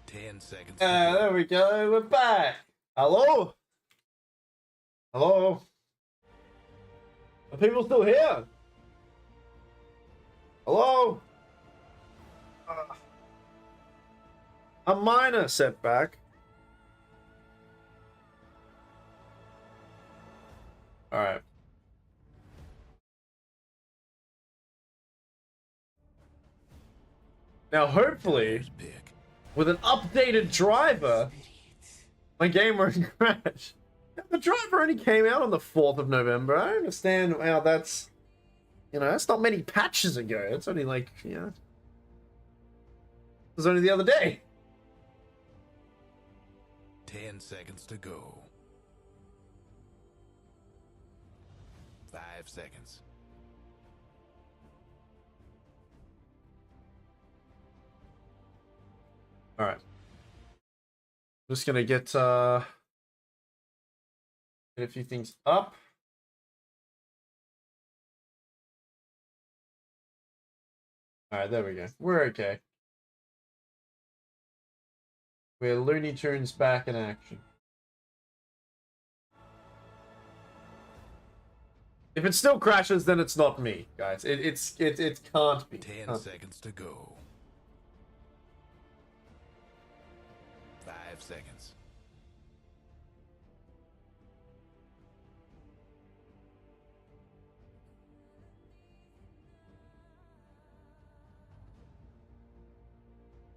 10 seconds. There we go. We're back. Hello? Hello? Are people still here? Hello? A minor setback. All right. Now, hopefully, with an updated driver, my game won't crash. The driver only came out on the 4th of November. I understand how that's, that's not many patches ago. It's only like, it was only the other day. 10 seconds to go. 5 seconds. All right. Just gonna get a few things up. All right, there we go. We're okay. We're Looney Tunes back in action. If it still crashes, then it's not me, guys. It can't be. 10 seconds to go. 5 seconds.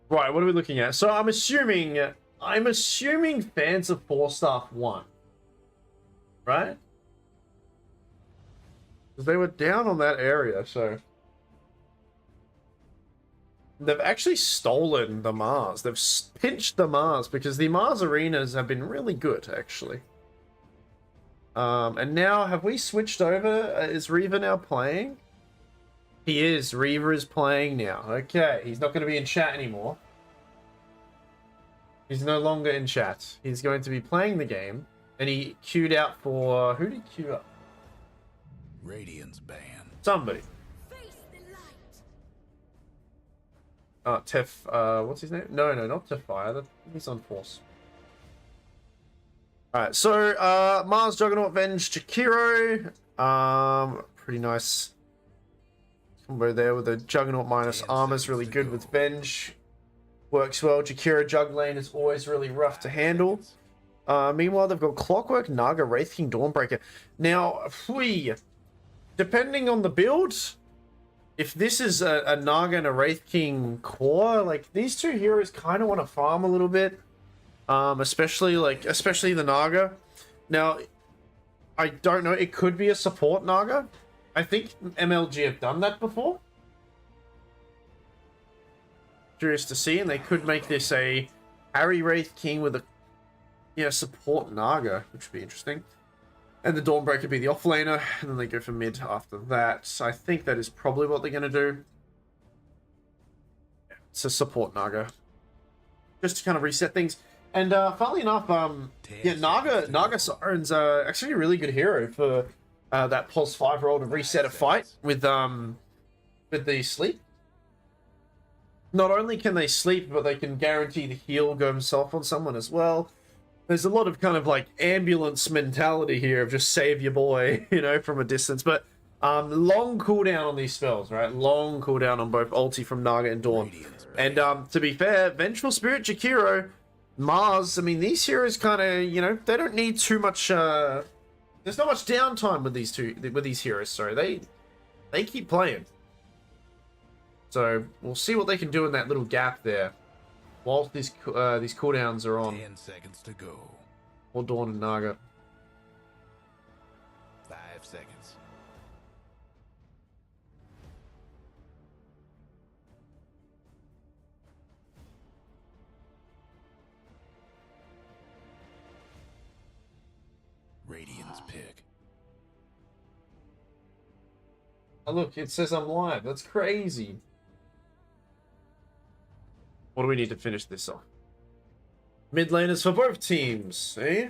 Right, what are we looking at? So I'm assuming fans of 4-Staff won. Right? Because they were down on that area, so they've actually stolen the Mars. They've pinched the Mars because the Mars arenas have been really good, actually. And now, have we switched over? Is Reaver now playing? He is. Reaver is playing now. Okay, he's not going to be in chat anymore. He's no longer in chat. He's going to be playing the game. And he queued out for... Who did he queue up? Radiant's ban. Somebody. Tef... what's his name? No, not Tefire. He's on Force. Alright, so... Mars, Juggernaut, Venge, Jakiro. Pretty nice combo there with the Juggernaut minus armor is really good with Venge. Works well. Jakiro Jug Lane is always really rough to handle. Meanwhile, they've got Clockwork, Naga, Wraith King, Dawnbreaker. Now, depending on the build, if this is a Naga and a Wraith King core, like, these two heroes kind of want to farm a little bit. Especially the Naga. Now, I don't know. It could be a support Naga. I think MLG have done that before. Curious to see, and they could make this a Harry Wraith King with a support Naga, which would be interesting. And the Dawnbreaker would be the offlaner, and then they go for mid after that. So I think that is probably what they're going to do. It's a support Naga. Just to kind of reset things. And funnily enough, Naga Siren's actually a really good hero for that pulse 5 roll to reset a fight with the sleep. Not only can they sleep, but they can guarantee the heal go himself on someone as well. There's a lot of kind of like ambulance mentality here of just save your boy, from a distance. But long cooldown on these spells, right? Long cooldown on both ulti from Naga and Dawn. And to be fair, Vengeful Spirit, Jakiro, Mars, I mean, these heroes kind of, they don't need too much... there's not much downtime with these heroes, sorry. They keep playing. So we'll see what they can do in that little gap there, whilst these cooldowns are on. 10 seconds to go. Or Dawn and Naga. 5 seconds. Radiant's pick. Oh look, it says I'm live. That's crazy. What do we need to finish this off? Mid laners for both teams, eh?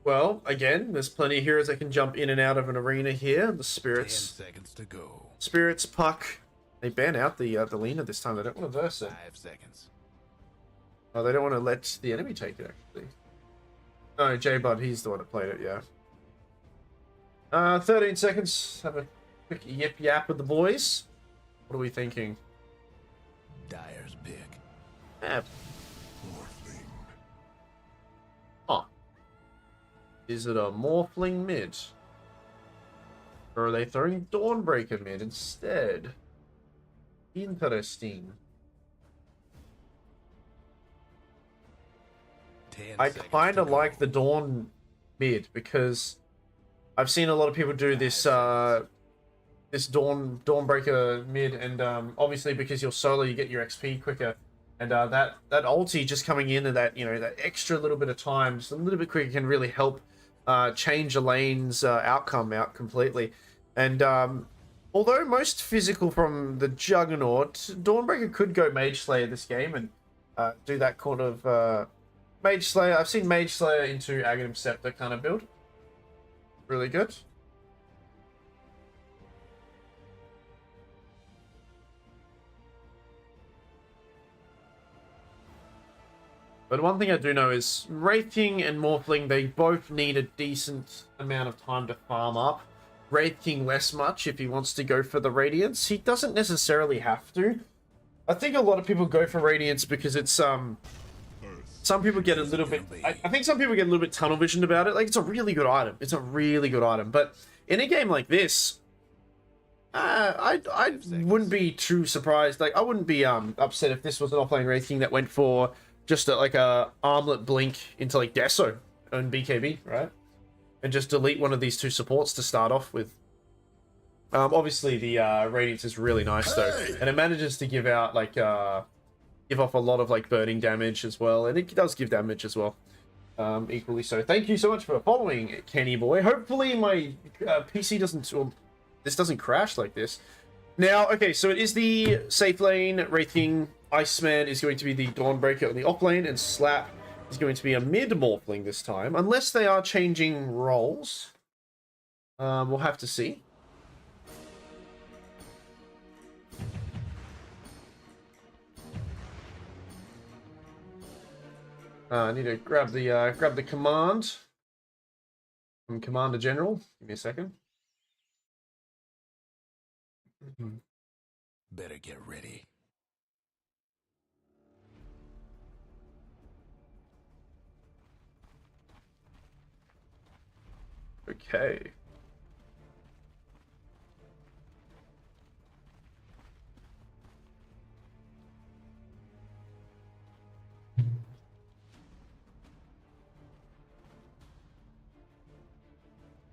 Well, again, there's plenty of heroes that can jump in and out of an arena here. The Spirits. 10 seconds to go. Spirits, Puck. They ban out the Lena this time. They don't want to verse it. 5 seconds. Oh, they don't want to let the enemy take it, actually. No, J-Bud, he's the one that played it, yeah. 13 seconds. Have a quick yip-yap with the boys. What are we thinking? Dyer's pick. Eh. Oh. Is it a Morphling mid? Or are they throwing Dawnbreaker mid instead? Interesting. I kind of like the Dawn mid because I've seen a lot of people do this this Dawnbreaker mid, and obviously because you're solo, you get your XP quicker, and that ulti just coming in and that that extra little bit of time, just a little bit quicker, can really help change a lane's outcome out completely. And although most physical from the Juggernaut, Dawnbreaker could go Mage Slayer this game and do that kind of Mage Slayer. I've seen Mage Slayer into Aghanim Scepter kind of build. Really good. But one thing I do know is Wraith King and Morphling, they both need a decent amount of time to farm up. Wraith King less much if he wants to go for the Radiance. He doesn't necessarily have to. I think a lot of people go for Radiance because it's some people get a little bit I think some people get a little bit tunnel visioned about it. Like, it's a really good item. It's a really good item. But in a game like this, I wouldn't be too surprised. Like, I wouldn't be upset if this was an offlane Wraith King that went for just like a armlet blink into like Deso and BKB, right? And just delete one of these two supports to start off with. Obviously the Radiance is really nice though, and it manages to give out like give off a lot of like burning damage as well, and it does give damage as well, equally so. Thank you so much for following, Kenny boy. Hopefully my PC doesn't, or this doesn't crash like this. Now, okay, so it is the safe lane. Wraith King, Iceman is going to be the Dawnbreaker on the off lane, and Slap is going to be a mid Morphling this time, unless they are changing roles. We'll have to see. I need to grab the command from Commander General. Give me a second. Better get ready. Okay.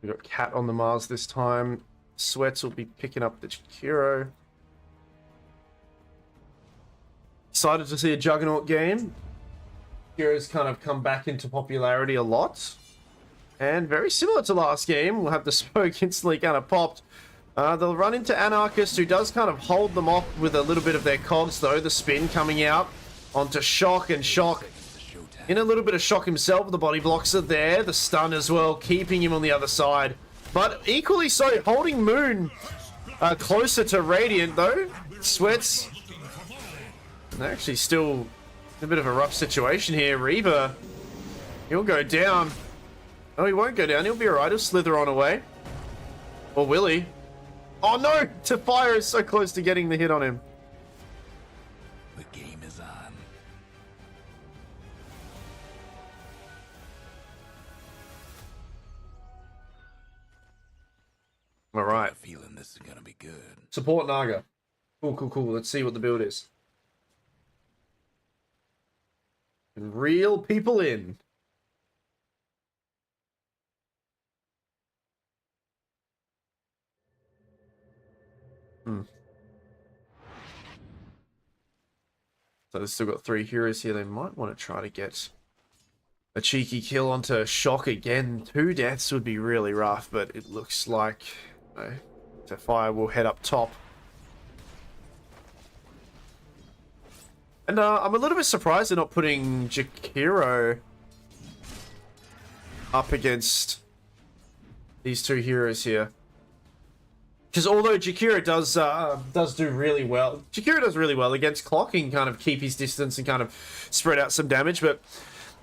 We got Cat on the Mars this time. Sweats will be picking up the Chikiro. Excited to see a Juggernaut game. Chikiro's kind of come back into popularity a lot. And very similar to last game, we'll have the smoke instantly kind of popped. They'll run into Anarchist, who does kind of hold them off with a little bit of their cogs, though. The spin coming out onto Shock, and Shock in a little bit of shock himself. The body blocks are there. The stun as well, keeping him on the other side. But equally so, holding Moon closer to Radiant, though. Sweats. They're actually still in a bit of a rough situation here. Reaver, he'll go down. No, he won't go down. He'll be alright. He'll slither on away. Or will he? Oh no! Tafire is so close to getting the hit on him. The game is on. Alright. Feeling this is gonna be good. Support Naga. Cool, cool, cool. Let's see what the build is. And reel people in. So they've still got 3 heroes here. They might want to try to get a cheeky kill onto Shock again. 2 deaths would be really rough, but it looks like Sapphire will head up top. And I'm a little bit surprised they're not putting Jakiro up against these 2 heroes here. Because although Jakiro does do really well, Jakiro does really well against Clock and kind of keep his distance and kind of spread out some damage, but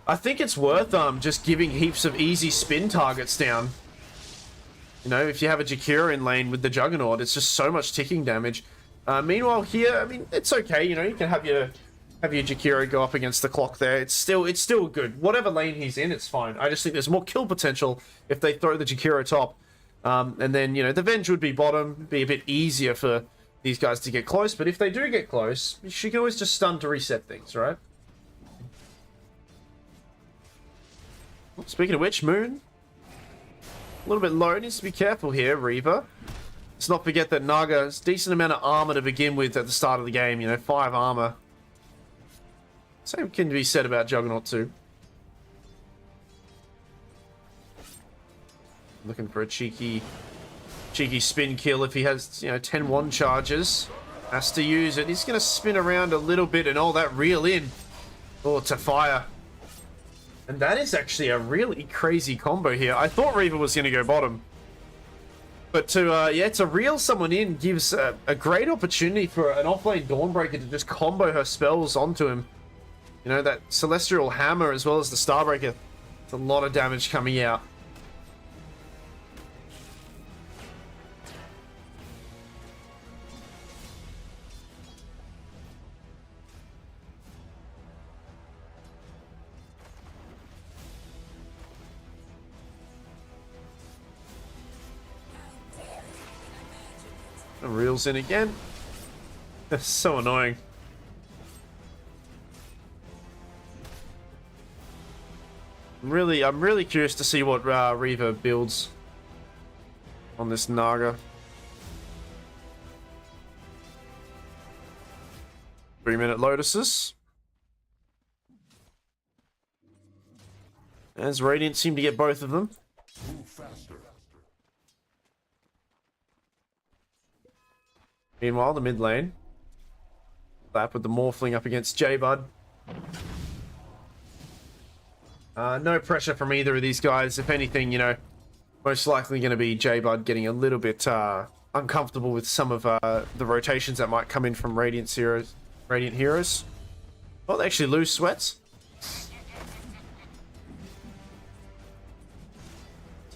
I think it's worth just giving heaps of easy spin targets down. You know, if you have a Jakiro in lane with the Juggernaut, it's just so much ticking damage. Meanwhile here, I mean, it's okay, you know, you can have your Jakiro go up against the Clock there. It's still good. Whatever lane he's in, it's fine. I just think there's more kill potential if they throw the Jakiro top. And then, you know, the Venge would be bottom, be a bit easier for these guys to get close, but if they do get close, she can always just stun to reset things, right? Speaking of which, Moon, a little bit low, needs to be careful here, Reaver. Let's not forget that Naga has a decent amount of armor to begin with at the start of the game, you know, 5 armor. Same can be said about Juggernaut too. Looking for a cheeky spin kill if he has, you know, 10-1 charges. Has to use it. He's going to spin around a little bit and all that reel in. Oh, to fire. And that is actually a really crazy combo here. I thought Reaver was going to go bottom. But to reel someone in gives a great opportunity for an offlane Dawnbreaker to just combo her spells onto him. You know, that Celestial Hammer as well as the Starbreaker. It's a lot of damage coming out. Reels in again. That's so annoying. I'm really curious to see what Reaver builds on this Naga. 3-minute Lotuses. As Radiant seem to get both of them. Meanwhile, the mid lane. Lap with the Morphling up against J-Bud. No pressure from either of these guys. If anything, you know, most likely going to be J-Bud getting a little bit uncomfortable with some of the rotations that might come in from Radiant heroes. Well, they actually lose Sweats.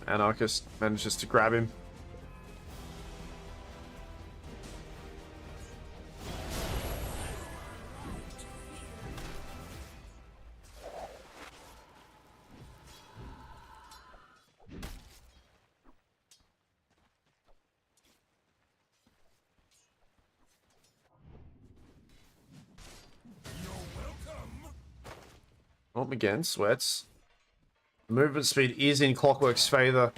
Anarchist manages to grab him. Again, Sweats. Movement speed is in Clockwork's favor.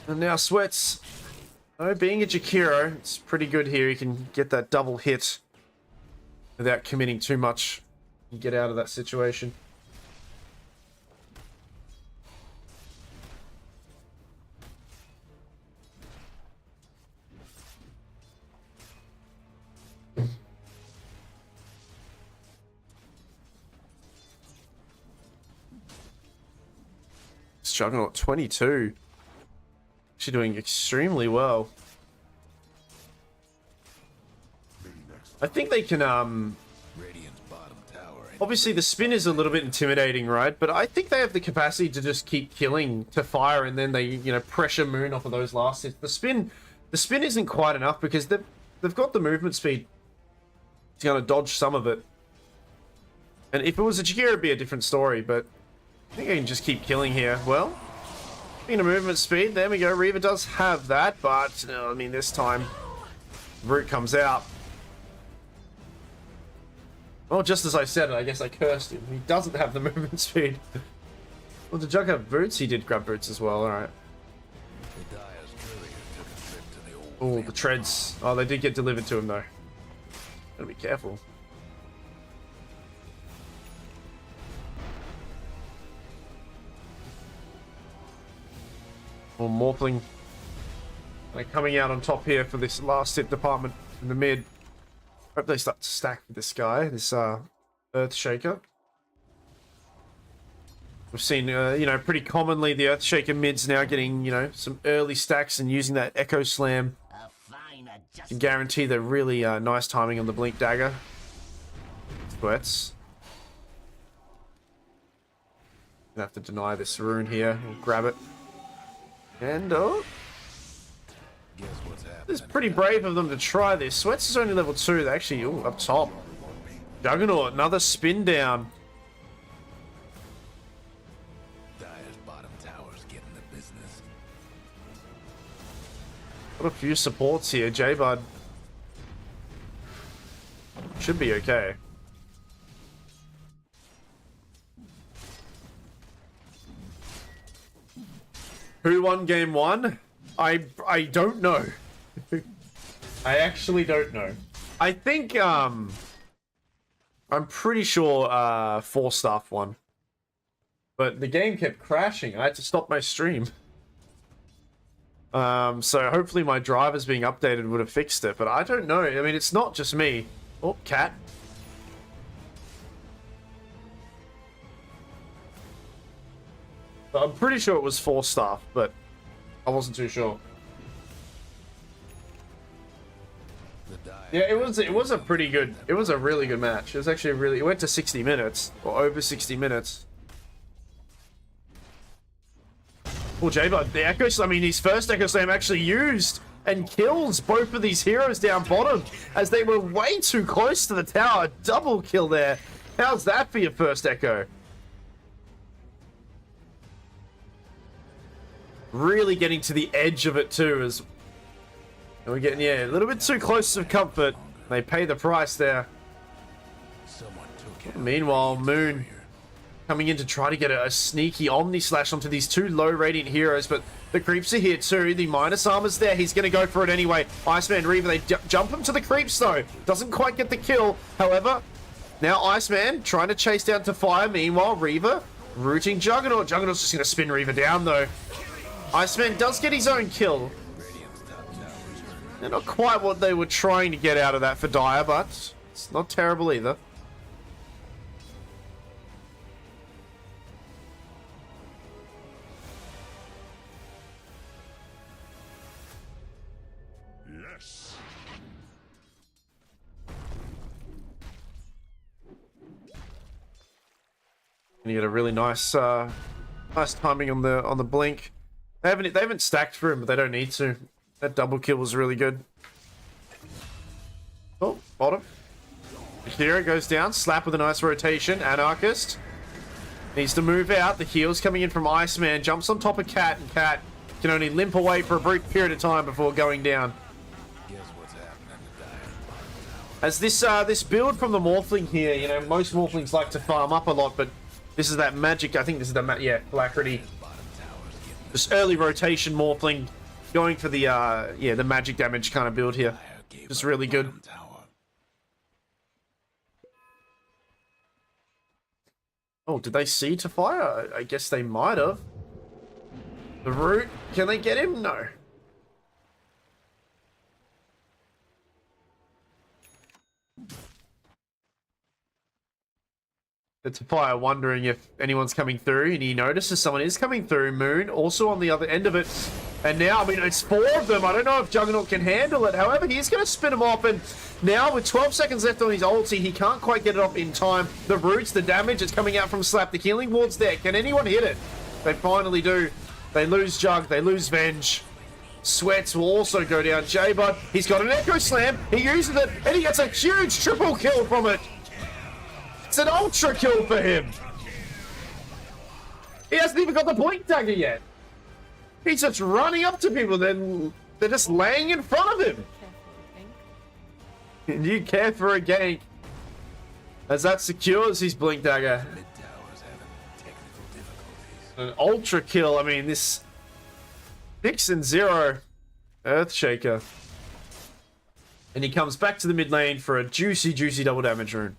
And now Sweats, being a Jakiro, it's pretty good here. He can get that double hit without committing too much and get out of that situation. Juggernaut 22. Actually doing extremely well. I think they can obviously the spin is a little bit intimidating, right? But I think they have the capacity to just keep killing to fire and then they, you know, pressure Moon off of those last hits. The spin isn't quite enough because they've got the movement speed to kind of dodge some of it. And if it was a Jakiro, it'd be a different story, but I think I can just keep killing here. Well, speaking of movement speed, there we go. Reaver does have that, but I mean, this time, Root comes out. Well, just as I said it, I guess I cursed him. He doesn't have the movement speed. Well, did Jug have boots? He did grab boots as well, alright. Oh, the treads. Oh, they did get delivered to him, though. Gotta be careful. Or Morphling coming out on top here for this last hit department in the mid. Hope they start to stack with this guy, this Earth Shaker. We've seen, you know, pretty commonly the Earthshaker mids now getting, you know, some early stacks and using that Echo Slam to guarantee the really nice timing on the Blink Dagger. Sweats. Gonna have to deny this rune here. We'll grab it. And, oh. This is pretty brave of them to try this. Sweats is only level 2. They actually, ooh, up top. Juggernaut, another spin down. Dyer's bottom tower's getting the business. Got a few supports here. J-Bud should be okay. Who won game 1? I don't know. I actually don't know. I think I'm pretty sure Four Staff won. But the game kept crashing. I had to stop my stream. So hopefully my drivers being updated would have fixed it, but I don't know. I mean, it's not just me. Oh, cat. I'm pretty sure it was Four Staff, but I wasn't too sure. Yeah, it was a pretty good, it was a really good match. It was actually really, it went to 60 minutes, or over 60 minutes. Well, J-Bud, the Echo Slam, I mean, his first Echo Slam actually used and kills both of these heroes down bottom as they were way too close to the tower. Double kill there. How's that for your first Echo? Really getting to the edge of it too, as we're getting, yeah, a little bit too close to comfort. They pay the price there. Meanwhile, Moon coming in to try to get a sneaky Omni Slash onto these two low Radiant heroes, but the creeps are here too. The minus armor's there. He's going to go for it anyway. Iceman, Reaver, they jump him to the creeps though. Doesn't quite get the kill. However, now Iceman trying to chase down to fire. Meanwhile, Reaver rooting Juggernaut. Juggernaut's just going to spin Reaver down though. Iceman does get his own kill. They're not quite what they were trying to get out of that for Dyer, but it's not terrible either. Yes. And you get a really nice nice timing on the blink. They haven't stacked for him, but they don't need to. That double kill was really good. Oh, bottom. Hero goes down, slap with a nice rotation. Anarchist needs to move out. The heal's coming in from Iceman, jumps on top of Cat, and Cat can only limp away for a brief period of time before going down. As this build from the Morphling here, you know, most Morphlings like to farm up a lot, but this is that magic. I think this is the yeah, Alacrity. This early rotation Morphling going for the yeah, the magic damage kind of build here. Just really good. Oh, did they see to fire? I guess they might have. The root, can they get him? No. It's a fire wondering if anyone's coming through, and he notices someone is coming through. Moon also on the other end of it. And now, I mean, it's 4 of them. I don't know if Juggernaut can handle it. However, he's going to spin him off, and now with 12 seconds left on his ulti, he can't quite get it off in time. The roots, the damage is coming out from Slap. The healing ward's there. Can anyone hit it? They finally do. They lose Jug. They lose Venge. Sweats will also go down. J-Bud, he's got an Echo Slam. He uses it, and he gets a huge triple kill from it. It's an ultra kill for him. He hasn't even got the Blink Dagger yet. He's just running up to people, then they're just laying in front of him. And you care for a gank. As that secures his Blink Dagger. An ultra kill. I mean, this 6-0 Earthshaker. And he comes back to the mid lane for a juicy, juicy double damage rune.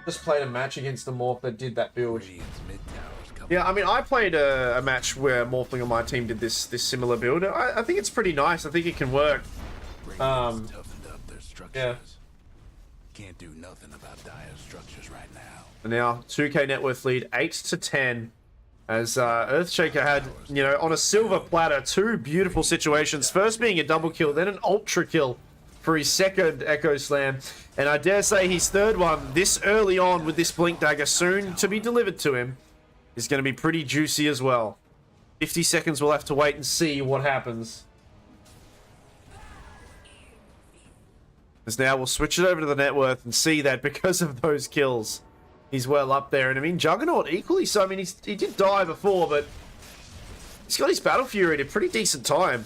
Just played a match against the Morph that did that build. Yeah, I mean, I played a match where Morphling on my team did this similar build. I think it's pretty nice. I think it can work. Toughened up their structures. Yeah. Can't do nothing about dire structures right now. And now 2K net worth lead 8-10, as Earthshaker had, you know, on a silver platter, two beautiful situations. First being a double kill, then an ultra kill for his second Echo Slam, and I dare say his third one this early on with this Blink Dagger soon to be delivered to him is going to be pretty juicy as well. 50 seconds, we'll have to wait and see what happens. As now we'll switch it over to the net worth and see that because of those kills, he's well up there. And I mean, Juggernaut equally so. I mean, he did die before, but he's got his Battle Fury at a pretty decent time.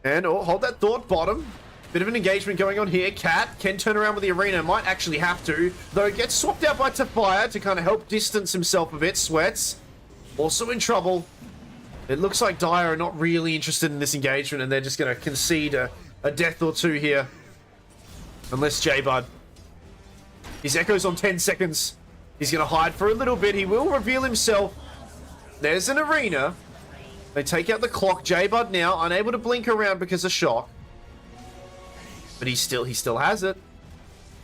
And, oh, hold that thought, bottom. Bit of an engagement going on here. Cat can turn around with the arena. Might actually have to, though it gets swapped out by Tafire to kind of help distance himself a bit. Sweats also in trouble. It looks like Dire are not really interested in this engagement, and they're just going to concede a death or two here. Unless J-Bud. His Echo's on 10 seconds. He's going to hide for a little bit. He will reveal himself. There's an arena. They take out the clock. J-Bud now unable to blink around because of shock. But he still has it.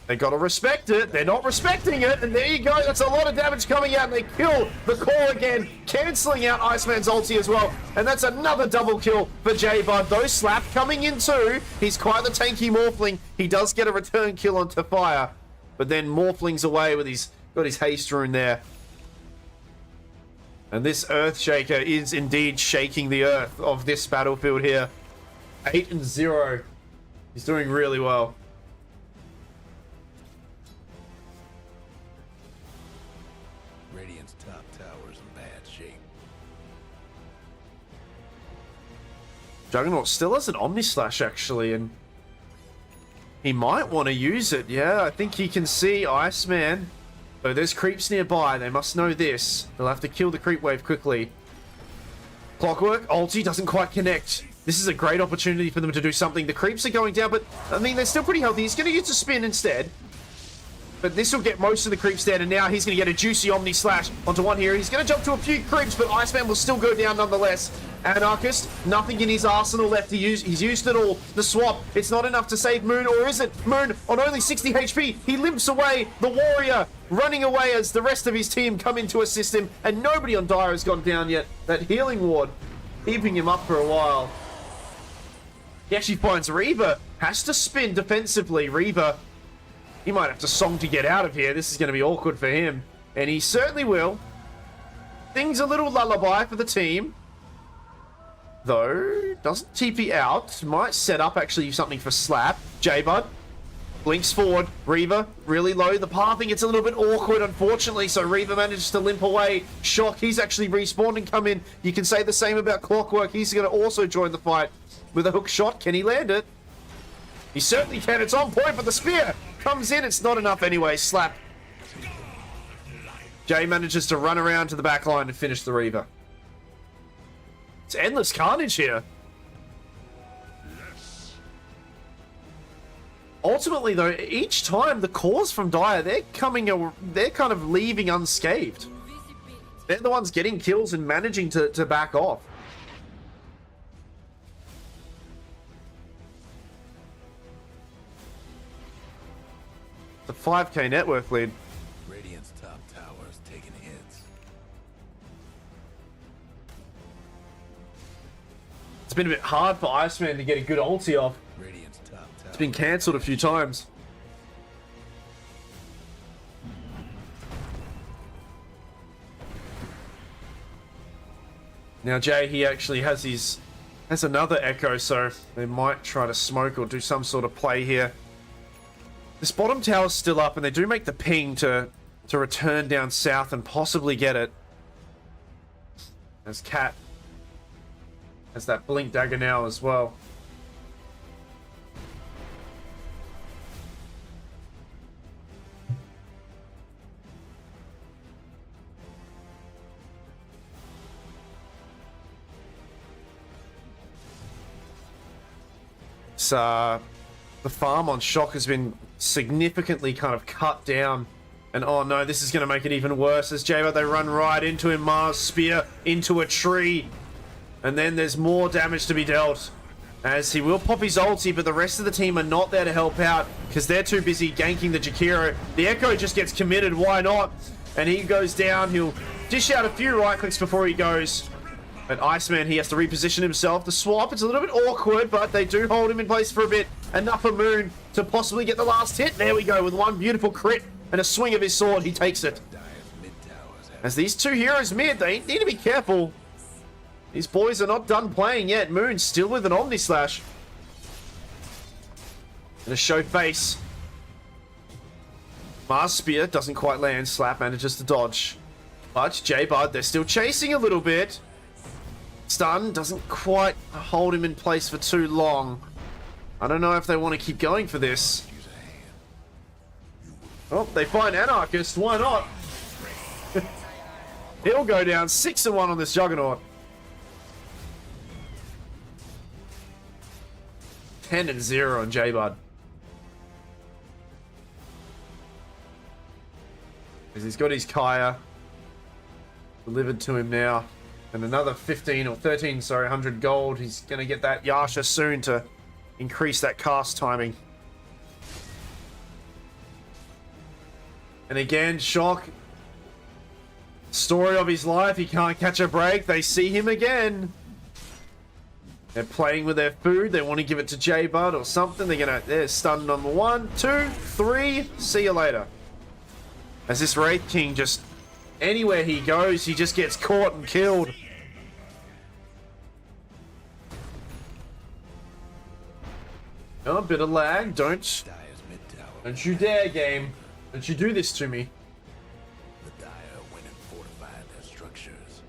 They gotta respect it. They're not respecting it. And there you go. That's a lot of damage coming out. And they kill the core again, cancelling out Iceman's ulti as well. And that's another double kill for J-Bud. Those slap coming in too. He's quite the tanky Morphling. He does get a return kill on Tafire. But then Morphling's away with got his haste rune there. And this Earthshaker is indeed shaking the earth of this battlefield here. 8-0. He's doing really well. Radiant's top tower's in bad shape. Juggernaut still has an Omni Slash actually, and he might want to use it. Yeah, I think he can see Iceman. So there's creeps nearby. They must know this. They'll have to kill the creep wave quickly. Clockwork, ulti doesn't quite connect. This is a great opportunity for them to do something. The creeps are going down, but I mean, they're still pretty healthy. He's going to use a spin instead. But this will get most of the creeps dead, and now he's going to get a juicy Omni Slash onto one here. He's going to jump to a few creeps, but Iceman will still go down nonetheless. Anarchist, nothing in his arsenal left to use. He's used it all. The swap, it's not enough to save Moon, or is it? Moon on only 60 HP. He limps away. The Warrior running away as the rest of his team come in to assist him, and nobody on Dire has gone down yet. That healing ward keeping him up for a while. He actually finds Reaver. Has to spin defensively. Reaver, he might have to song to get out of here. This is going to be awkward for him. And he certainly will. Things a little lullaby for the team. Though, doesn't TP out. Might set up actually something for Slap. J-Bud blinks forward. Reaver, really low. The pathing, it's a little bit awkward, unfortunately. So Reaver manages to limp away. Shock, he's actually respawned and come in. You can say the same about Clockwork. He's going to also join the fight with a hook shot. Can he land it? He certainly can. It's on point, but the spear comes in. It's not enough anyway. Slap. Jay manages to run around to the back line and finish the Reaver. It's endless carnage here. Ultimately, though, each time the cores from Dire, they're kind of leaving unscathed. They're the ones getting kills and managing to back off. The 5K net worth lead. Radiant's top tower's taking hits. It's been a bit hard for Iceman to get a good ulti off. Radiant's top tower. It's been cancelled a few times. Now Jay, he actually has another Echo, so they might try to smoke or do some sort of play here. This bottom tower's still up, and they do make the ping to return down south and possibly get it. As Cat has that blink dagger now as well. The farm on Shock has been significantly kind of cut down And oh no, this is going to make it even worse as Jaybird, they run right into him. Mars Spear into a tree. And then there's more damage to be dealt. As he will pop his ulti, but the rest of the team are not there to help out because they're too busy ganking the Jakiro. The Echo just gets committed, why not? And he goes down, he'll dish out a few right clicks before he goes. But Iceman, he has to reposition himself. The swap, it's a little bit awkward, but they do hold him in place for a bit. Enough for Moon to possibly get the last hit. There we go, with one beautiful crit and a swing of his sword, he takes it. As these two heroes mid, they need to be careful. These boys are not done playing yet. Moon still with an Omni Slash. And a show face. Mars Spear doesn't quite land. Slap manages to dodge. But Jaybird, they're still chasing a little bit. Stun doesn't quite hold him in place for too long. I don't know if they want to keep going for this. Oh, they find Anarchist. Why not? He'll go down 6-1 on this Juggernaut. 10-0 on Jaybird. As he's got his Kaya delivered to him now. And another 15 or 13, sorry, 100 gold. He's going to get that Yasha soon to increase that cast timing. And again, Shock. Story of his life. He can't catch a break. They see him again. They're playing with their food. They want to give it to Jaybird or something. They're stunned number 1, 2, 3. See you later. As this Wraith King just, anywhere he goes, he just gets caught and killed. Oh, a bit of lag. Don't you dare, game. Don't you do this to me. The Dire went and fortified their structures.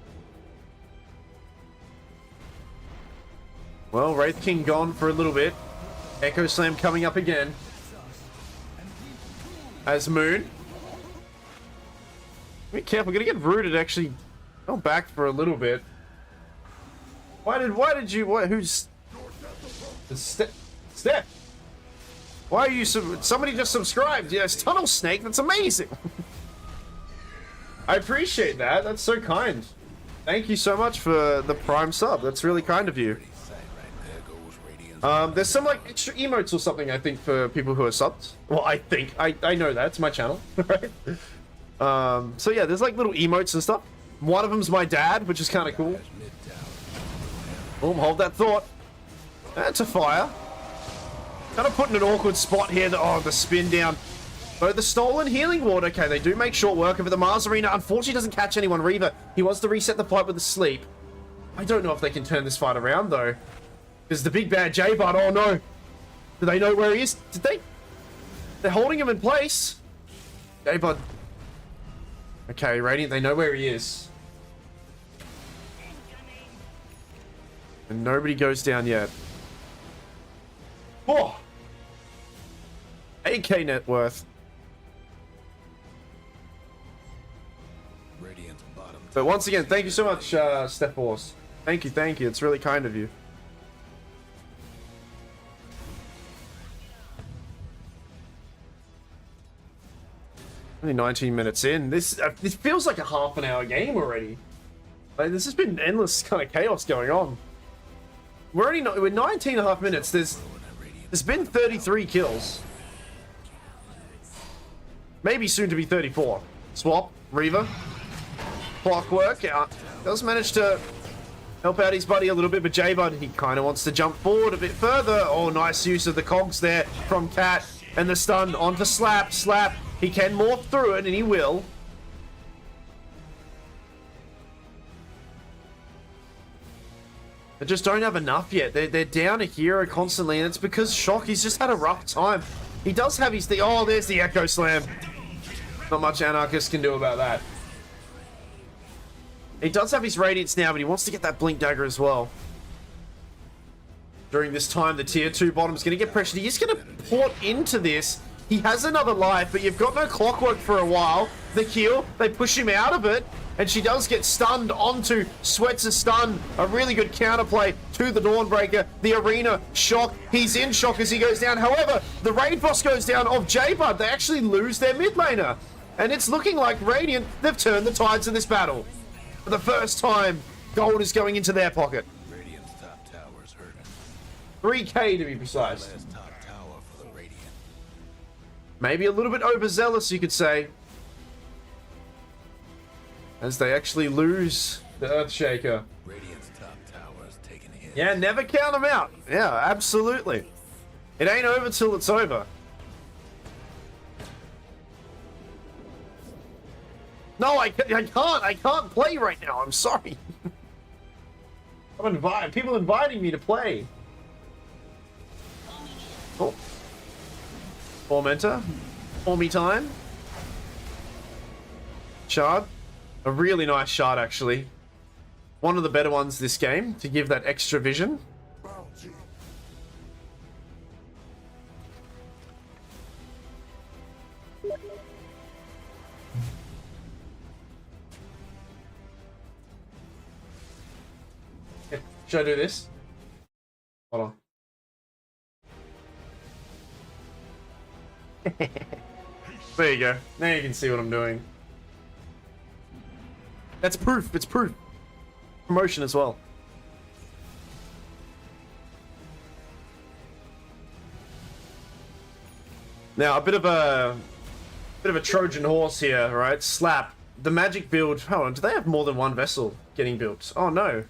Well, Wraith King gone for a little bit. Echo Slam coming up again. As Moon. Be careful, gonna get rooted actually. Go back for a little bit. Why did you, who's... Step! Why are you, somebody just subscribed. Yes, Tunnel Snake, that's amazing. I appreciate that, that's so kind. Thank you so much for the Prime sub, that's really kind of you. There's some like extra emotes or something, I think, for people who are subbed. Well, I know that, it's my channel, right? So yeah, there's like little emotes and stuff. One of them's my dad, which is kind of cool. Boom, hold that thought. That's a fire. Kind of put in an awkward spot here. The spin down. But the stolen healing ward. Okay, they do make short work of it. The Mars Arena unfortunately doesn't catch anyone. Reaver, he wants to reset the fight with a sleep. I don't know if they can turn this fight around though. Because the big bad Jaybird, oh no. Do they know where he is? Did they? They're holding him in place. Jaybird. Okay, Radiant, they know where he is. And nobody goes down yet. Oh! 8k net worth. But once again, thank you so much, Steph Force. Thank you. It's really kind of you. Only 19 minutes in. This feels like a half an hour game already. Like, this has been endless kind of chaos going on. We're 19 and a half minutes. There's been 33 kills. Maybe soon to be 34. Swap, Reaver. Clockwork does manage to help out his buddy a little bit, but Jaybird, he kind of wants to jump forward a bit further. Oh, nice use of the cogs there from Cat. And the stun onto Slap. Slap. He can morph through it, and he will. They just don't have enough yet. They're down a hero constantly, and it's because Shock, he's just had a rough time. He does have his... Oh, there's the Echo Slam. Not much Anarchist can do about that. He does have his Radiance now, but he wants to get that Blink Dagger as well. During this time, the tier 2 bottom's going to get pressured. He is going to port into this. He has another life, but you've got no Clockwork for a while. The heal, they push him out of it, and she does get stunned onto Sweats a stun. A really good counterplay to the Dawnbreaker. The Arena, Shock, he's in shock as he goes down. However, the raid boss goes down of Jaybird. They actually lose their mid laner. And it's looking like Radiant, they've turned the tides of this battle. For the first time, gold is going into their pocket. Radiant's top tower's hurting. 3k to be precise. Last top tower for the Radiant. Maybe a little bit overzealous, you could say. As they actually lose the Earthshaker. Radiant's top tower's taking hits. Yeah, never count them out. Yeah, absolutely. It ain't over till it's over. No, I can't play right now. I'm sorry. People inviting me to play. Oh. Tormentor. For me time. Shard. A really nice shard, actually. One of the better ones this game to give that extra vision. Should I do this? Hold on. There you go. Now you can see what I'm doing. That's proof. It's proof. Promotion as well. Now a bit of a Trojan horse here, right? Slap. The magic build. Hold on. Do they have more than one vessel getting built? Oh no.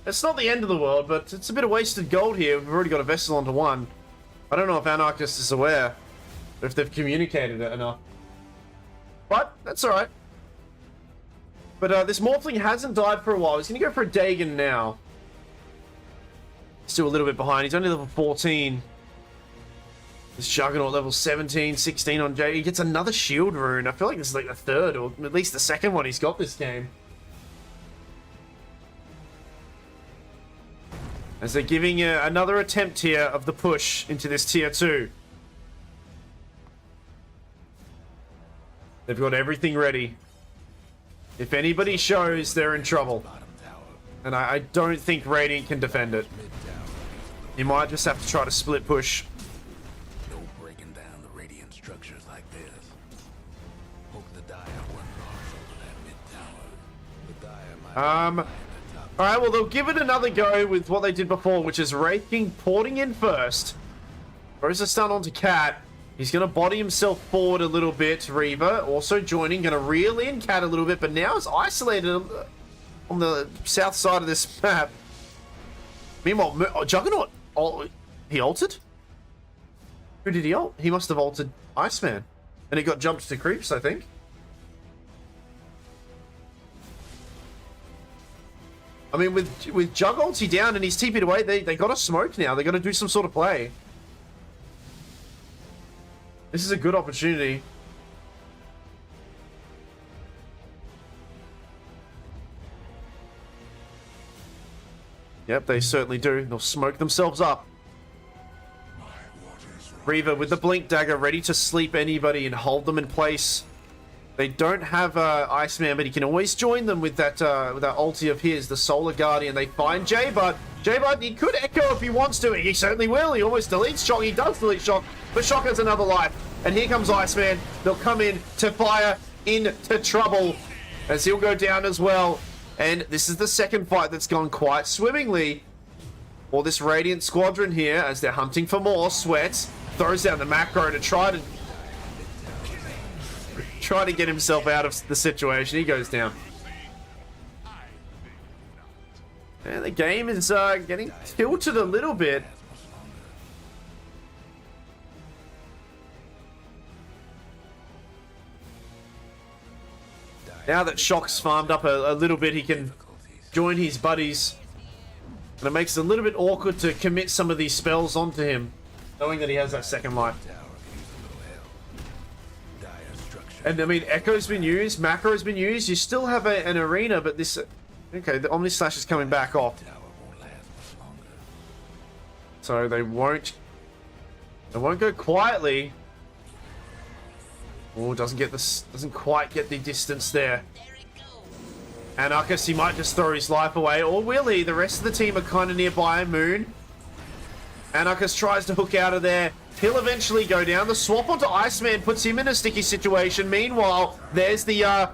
It's not the end of the world, but it's a bit of wasted gold here. We've already got a vessel onto one. I don't know if Anarchist is aware, or if they've communicated it enough. But, that's alright. But this Morphling hasn't died for a while. He's going to go for a Dagon now. Still a little bit behind. He's only level 14. This Juggernaut level 17, 16 on Jay. He gets another shield rune. I feel like this is like the third, or at least the second one he's got this game. As they're giving another attempt here of the push into this tier 2. They've got everything ready. If anybody shows, they're in trouble. And I don't think Radiant can defend it. You might just have to try to split push. No breaking down the Radiant structures like this. Hope the Dire won't cross over that mid tower. The Dire might Alright, well, they'll give it another go with what they did before, which is Wraith King porting in first. Throws a stun onto Cat. He's going to body himself forward a little bit. Reaver also joining, going to reel in Cat a little bit, but now is isolated on the south side of this map. Meanwhile, Juggernaut, he ulted? Who did he ult? He must have ulted Iceman. And he got jumped to creeps, I think. I mean, with Jug ulti down and he's TP'd away, they got to smoke now. They got to do some sort of play. This is a good opportunity. Yep, they certainly do. They'll smoke themselves up. Reaver with the Blink Dagger ready to sleep anybody and hold them in place. They don't have Iceman, but he can always join them with that ulti of his, the Solar Guardian. They find J-Bud. J-Bud, he could echo if he wants to. He certainly will. He almost deletes Shock. He does delete Shock, but Shock has another life. And here comes Iceman. They'll come in to fire into trouble as he'll go down as well. And this is the second fight that's gone quite swimmingly for this Radiant squadron here as they're hunting for more. Sweats throws down the macro to try to get himself out of the situation. He goes down. And the game is getting tilted a little bit. Now that Shock's farmed up a little bit, he can join his buddies. And it makes it a little bit awkward to commit some of these spells onto him, knowing that he has that second life. And I mean, Echo's been used, Macro's been used. You still have an arena, but this... Okay, the Omni Slash is coming back off. So they won't go quietly. Oh, doesn't quite get the distance there. Anarchist, he might just throw his life away, or will he? The rest of the team are kind of nearby. Moon Anarchist tries to hook out of there. He'll eventually go down. The swap onto Iceman puts him in a sticky situation. Meanwhile, there's the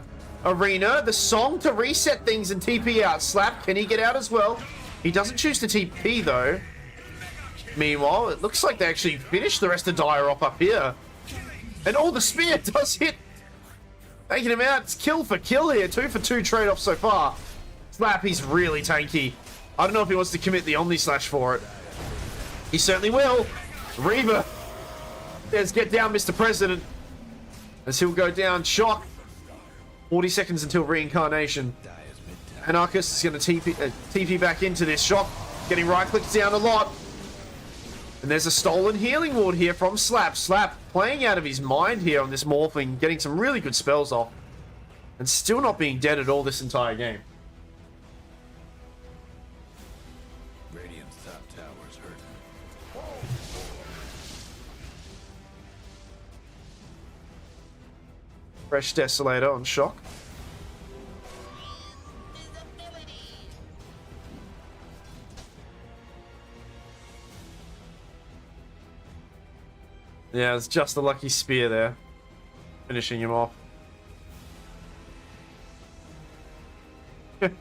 arena. The song to reset things and TP out. Slap, can he get out as well? He doesn't choose to TP though. Meanwhile, it looks like they actually finished the rest of Dire off up here. And the spear does hit. Taking him out. It's kill for kill here. 2 for 2 trade-off so far. Slap, he's really tanky. I don't know if he wants to commit the Omni Slash for it. He certainly will. Reaver. There's get down, Mr. President. As he'll go down. Shock. 40 seconds until reincarnation. Anarchist is going to TP back into this. Shock. Getting right-clicked down a lot. And there's a stolen healing ward here from Slap. Slap playing out of his mind here on this Morphling. Getting some really good spells off. And still not being dead at all this entire game. Radiant's top tower's hurting. Fresh Desolator on Shock. Yeah, it's just a lucky spear there. Finishing him off. Dire's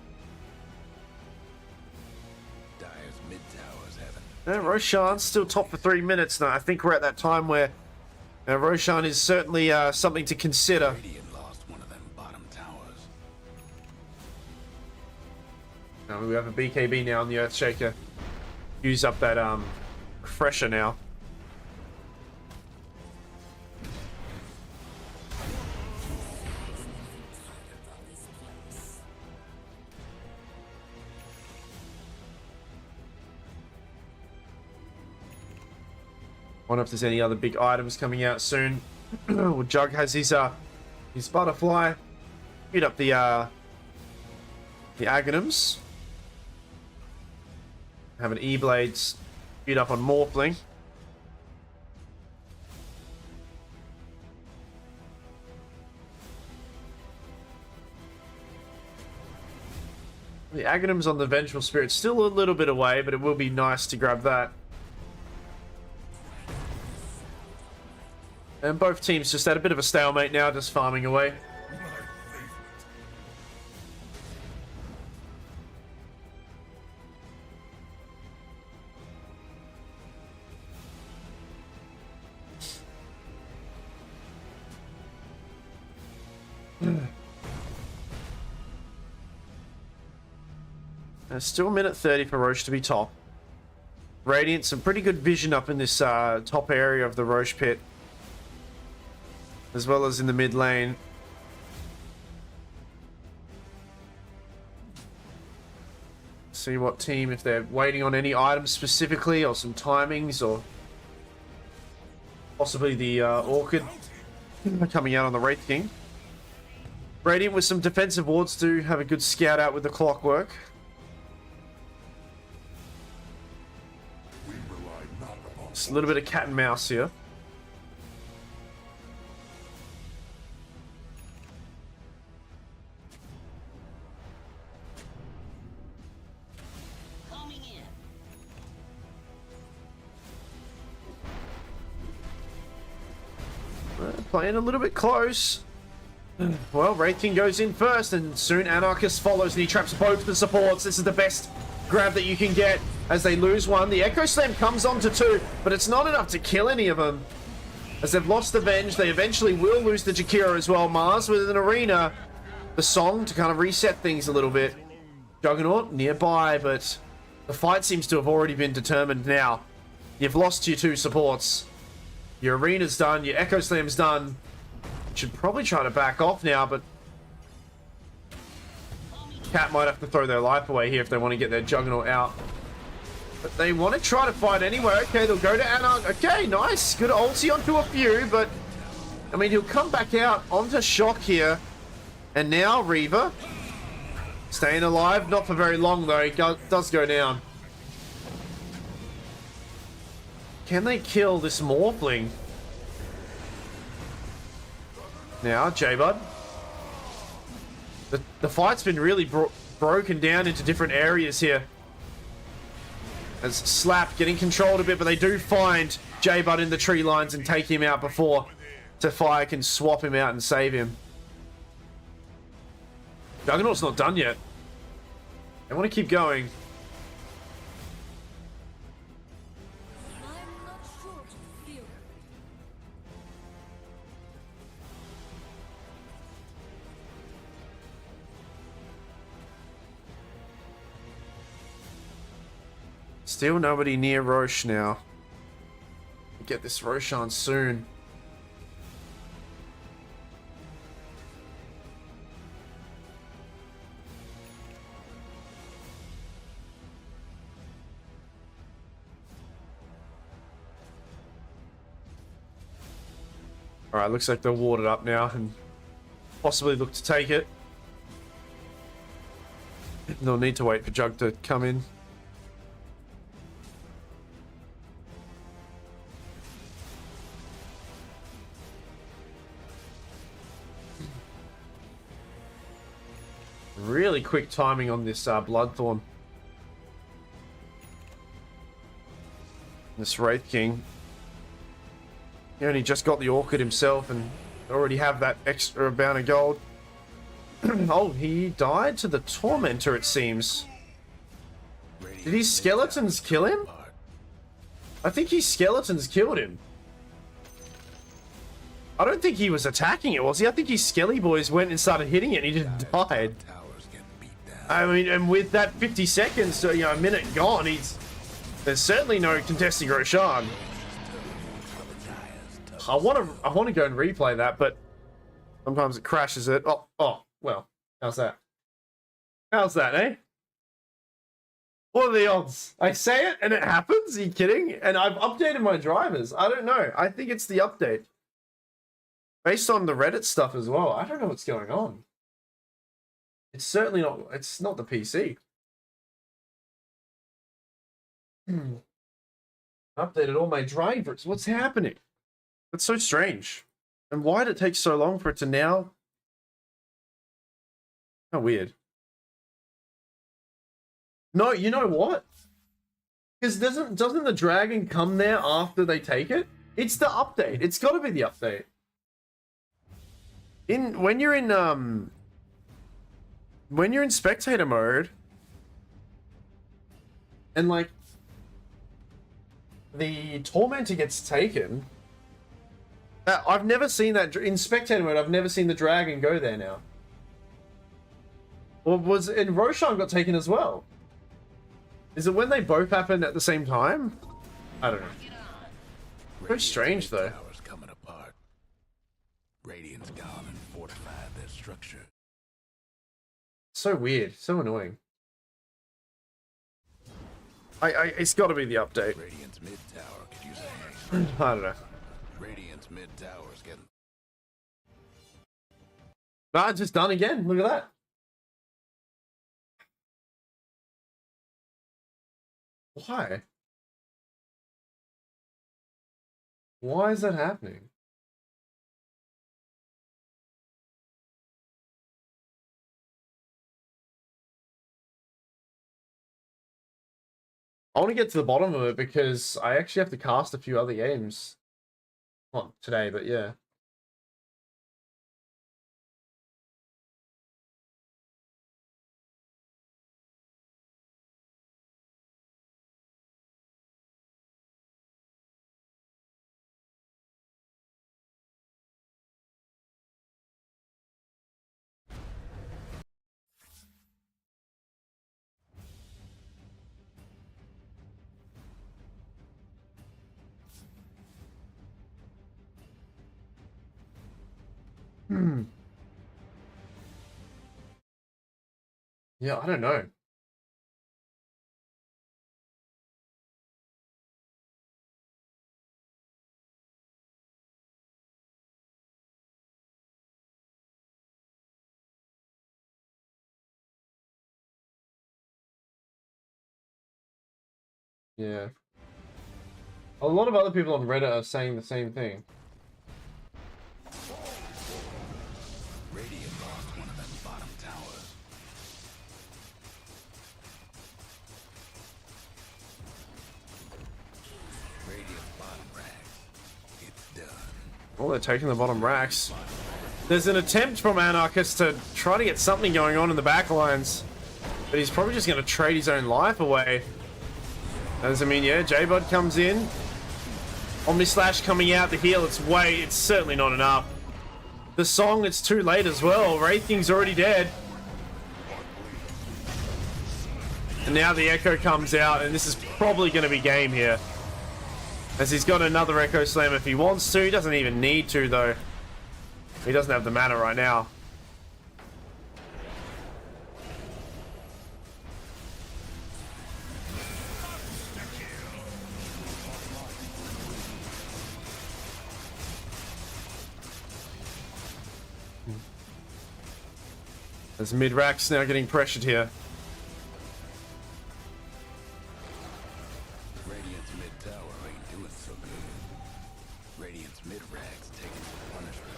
mid tower's heaven. Roshan's still top for 3 minutes now. I think we're at that time where Roshan is certainly something to consider. Radiant lost one of them bottom towers. Now we have a BKB now on the Earthshaker. Use up that refresher now. Wonder if there's any other big items coming out soon. Well, Jug has his butterfly. Beat up the Aghanims. Have an E-Blades. Beat up on Morphling. The Aghanims on the Vengeful Spirit still a little bit away, but it will be nice to grab that. And both teams just at a bit of a stalemate now, just farming away. Still a minute 30 for Roche to be top. Radiant, some pretty good vision up in this top area of the Roche pit. As well as in the mid lane. See what team, if they're waiting on any items specifically, or some timings, or possibly the Orchid coming out on the Wraith King. Radiant with some defensive wards to have a good scout out with the Clockwork. Just a little bit of cat and mouse here. Playing a little bit close. Well, Wraith King goes in first, and soon Anarchist follows, and he traps both the supports. This is the best grab that you can get as they lose one. The Echo Slam comes on to 2, but it's not enough to kill any of them. As they've lost the Venge, they eventually will lose the Jakira as well. Mars with an arena. The song to kind of reset things a little bit. Juggernaut nearby, but the fight seems to have already been determined now. You've lost your 2 supports. Your arena's done, your Echo Slam's done. Should probably try to back off now, but Cat might have to throw their life away here if they want to get their Juggernaut out. But they want to try to fight anyway. Okay, they'll go to Anarch. Okay, nice. Good ulti onto a few, but I mean, he'll come back out onto Shock here. And now Reaver staying alive. Not for very long, though. He does go down. Can they kill this Morphling? Now, J-Bud. The fight's been really broken down into different areas here. As Slap getting controlled a bit, but they do find J-Bud in the tree lines and take him out before Tefire can swap him out and save him. Juggernaut's not done yet. They want to keep going. Still nobody near Roche now. Get this Roshan soon. Alright, looks like they're warded up now and possibly look to take it. They'll need to wait for Jug to come in. Really quick timing on this Bloodthorn. This Wraith King. He only just got the Orchid himself and already have that extra amount of gold. Oh, he died to the Tormentor, it seems. Did his skeletons kill him? I think his skeletons killed him. I don't think he was attacking it, was he? I think his Skelly boys went and started hitting it and he just died. I mean, and with that 50 seconds, so, you know, a minute gone, there's certainly no contesting Roshan. I want to go and replay that, but sometimes it crashes it. Oh, well, how's that? How's that, eh? What are the odds? I say it and it happens? Are you kidding? And I've updated my drivers. I don't know. I think it's the update. Based on the Reddit stuff as well. I don't know what's going on. It's certainly not, it's not the PC. Updated all my drivers. What's happening? That's so strange. And why did it take so long for it to now? How weird. No, you know what? Because doesn't the dragon come there after they take it? It's the update. It's got to be the update. When you're in spectator mode, and like the Tormentor gets taken, I've never seen that in spectator mode. I've never seen the dragon go there now. Or was and Roshan got taken as well? Is it when they both happen at the same time? I don't know. Very strange though. Coming apart. Radiant's gone and fortified their structure. So weird, so annoying. It's got to be the update. Radiant's mid tower could use a I don't know. Radiant's mid tower is getting. Nah, it's just done again. Look at that. Why? Why is that happening? I want to get to the bottom of it because I actually have to cast a few other games. Not today, but yeah. Yeah, I don't know. Yeah. A lot of other people on Reddit are saying the same thing. Radiant lost one of them bottom towers. Oh, they're taking the bottom racks. There's an attempt from Anarchist to try to get something going on in the back lines. But he's probably just going to trade his own life away. As I mean, yeah, J-Bud comes in. Omni Slash coming out to heal. It's certainly not enough. The song, it's too late as well. Wraithing's already dead. And now the Echo comes out, and this is probably going to be game here. As he's got another Echo Slam if he wants to. He doesn't even need to, though. He doesn't have the mana right now. As mid-rack's now getting pressured here. Radiant's mid tower ain't doing so good. Radiant's mid-rack's taking some punishment.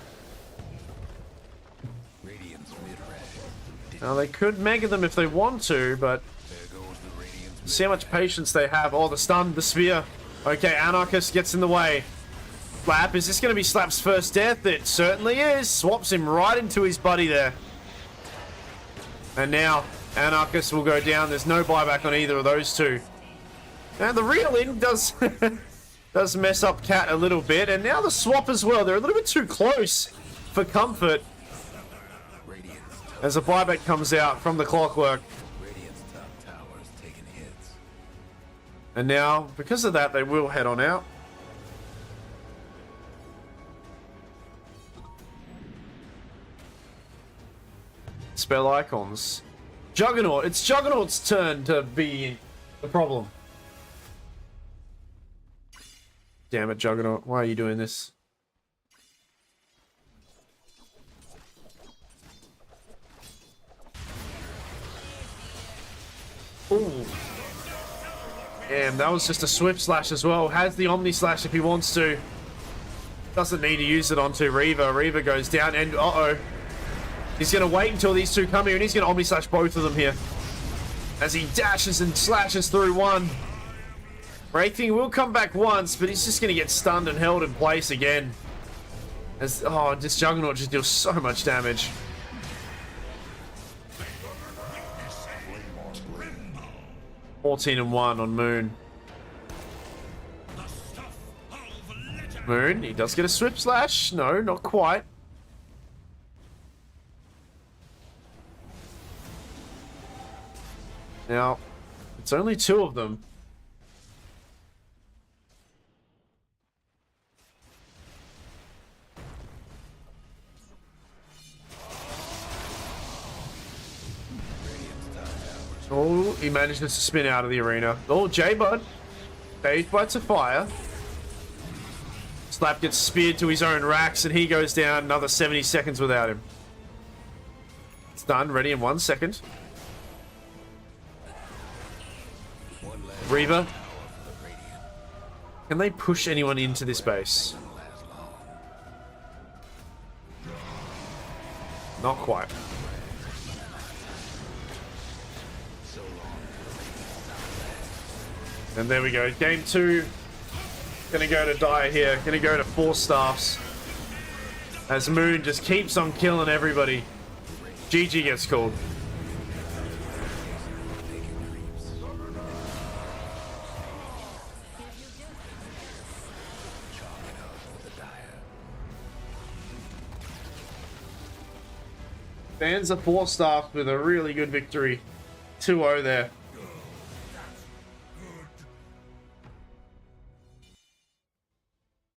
Radiant's mid-rack. Now they could mega them if they want to, but There goes the Radiant's see how much patience they have. Oh, the stun, the spear. Okay, Anarchist gets in the way. Slap, is this going to be Slap's first death? It certainly is. Swaps him right into his buddy there. And now, Anarchist will go down. There's no buyback on either of those two. Now, the reeling does does mess up Cat a little bit. And now the swap as well. They're a little bit too close for comfort. As a buyback comes out from the Clockwork. Radiant's top tower's taking hits. And now, because of that, they will head on out. Spell icons. Juggernaut. It's Juggernaut's turn to be the problem. Damn it, Juggernaut. Why are you doing this? Ooh. Damn, that was just a Swift Slash as well. Has the Omni Slash if he wants to. Doesn't need to use it onto Reaver. Reaver goes down and uh-oh. He's going to wait until these two come here, and he's going to Omni Slash both of them here. As he dashes and slashes through one. Wraithing will come back once, but he's just going to get stunned and held in place again. As, oh, this Juggernaut just deals so much damage. (14 and 1 on Moon. Moon, he does get a Swift Slash. No, not quite. Now, it's only two of them. Oh, he manages to spin out of the arena. Oh, J-Bud. Phased by Fire. Slap gets speared to his own racks, and he goes down another 70 seconds without him. It's done. Ready in 1 second. Reaver. Can they push anyone into this base? Not quite. And there we go. Game 2. Gonna go to Dire here. Gonna go to 4 staffs. As Moon just keeps on killing everybody. GG gets called. Fans of 4 staff with a really good victory. 2-0 there.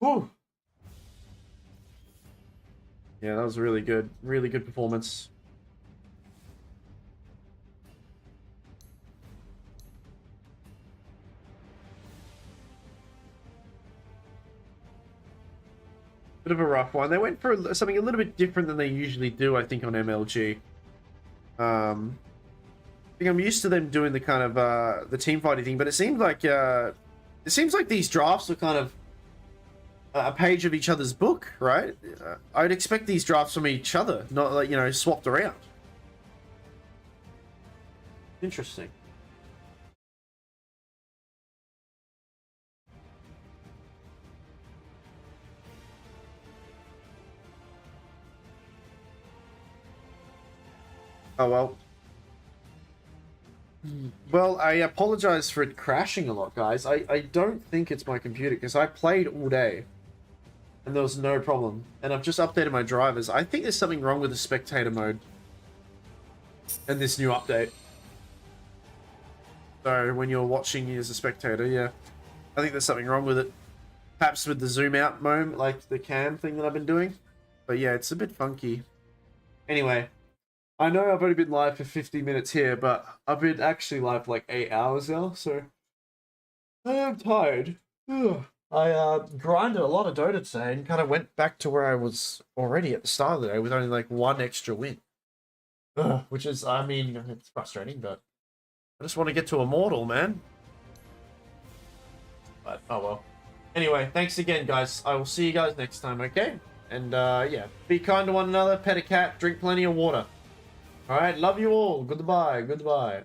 Whew. Yeah, that was really good. Really good performance. Bit of a rough one. They went for something a little bit different than they usually do, I think, on MLG. I think I'm used to them doing the kind of the team fighting thing, but it seems like these drafts are kind of a page of each other's book, right? I'd expect these drafts from each other, not like, you know, swapped around. Interesting. Oh, well. Well, I apologize for it crashing a lot, guys. I don't think it's my computer, because I played all day. And there was no problem. And I've just updated my drivers. I think there's something wrong with the spectator mode. And this new update. So, when you're watching as a spectator, yeah. I think there's something wrong with it. Perhaps with the zoom out mode, like the cam thing that I've been doing. But yeah, it's a bit funky. Anyway. I know I've only been live for 50 minutes here, but I've been actually live for like 8 hours now, so I'm tired. I grinded a lot of Dota today and kind of went back to where I was already at the start of the day with only like one extra win. Which is, I mean, it's frustrating, but I just want to get to Immortal, man. But, oh well. Anyway, thanks again, guys. I will see you guys next time, okay? And, yeah, be kind to one another, pet a cat, drink plenty of water. Alright, love you all. Goodbye, goodbye.